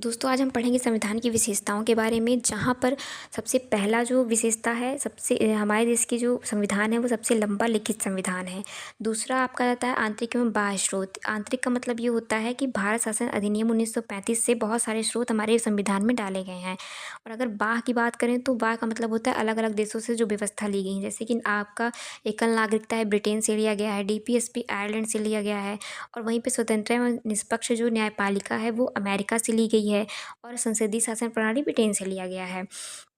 दोस्तों आज हम पढ़ेंगे संविधान की विशेषताओं के बारे में, जहाँ पर सबसे पहला जो विशेषता है, हमारे देश की जो संविधान है वो सबसे लंबा लिखित संविधान है। दूसरा आपका रहता है आंतरिक एवं बाह्य स्रोत। आंतरिक का मतलब ये होता है कि भारत शासन अधिनियम 1935 से बहुत सारे स्रोत हमारे संविधान में डाले गए हैं। और अगर बाह्य की बात करें तो बाह्य का मतलब होता है अलग अलग देशों से जो व्यवस्था ली गई है, जैसे कि आपका एकल नागरिकता है ब्रिटेन से लिया गया है, डीपीएसपी आयरलैंड से लिया गया है, और वहीं पे स्वतंत्र एवं निष्पक्ष जो न्यायपालिका है वो अमेरिका से ली गई है, और संसदीय शासन प्रणाली ब्रिटेन से लिया गया है।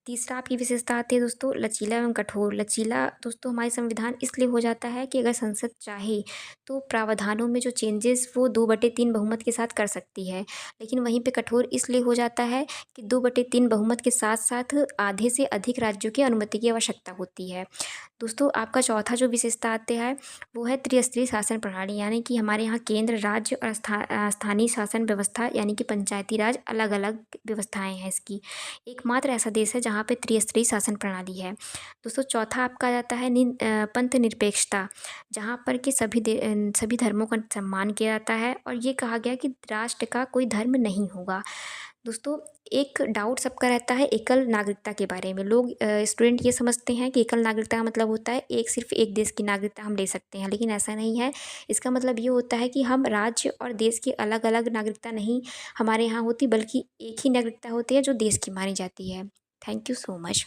तीसरा आपकी विशेषता आती है दोस्तों लचीला एवं कठोर। लचीला दोस्तों हमारे संविधान इसलिए हो जाता है कि अगर संसद चाहे तो प्रावधानों में जो चेंजेस वो 2/3 बहुमत के साथ कर सकती है। लेकिन वहीं पे कठोर इसलिए हो जाता है कि 2/3 बहुमत के साथ साथ आधे से अधिक राज्यों की अनुमति की आवश्यकता होती है। दोस्तों आपका चौथा जो विशेषता आते हैं वो है त्रिस्तरीय शासन प्रणाली, यानी कि हमारे यहाँ केंद्र, राज्य और स्थानीय शासन व्यवस्था यानी कि पंचायती राज अलग अलग व्यवस्थाएं हैं इसकी। एकमात्र ऐसा देश है जहाँ पे त्रिस्तरीय शासन प्रणाली है। दोस्तों चौथा आपका आ जाता है पंथ निरपेक्षता, जहाँ पर कि सभी धर्मों का सम्मान किया जाता है, और ये कहा गया कि राष्ट्र का कोई धर्म नहीं होगा। दोस्तों एक डाउट सबका रहता है एकल नागरिकता के बारे में। लोग स्टूडेंट ये समझते हैं कि एकल नागरिकता का मतलब होता है सिर्फ एक देश की नागरिकता हम ले सकते हैं, लेकिन ऐसा नहीं है। इसका मतलब ये होता है कि हम राज्य और देश की अलग अलग नागरिकता नहीं हमारे यहाँ होती, बल्कि एक ही नागरिकता होती है जो देश की मानी जाती है। Thank you so much.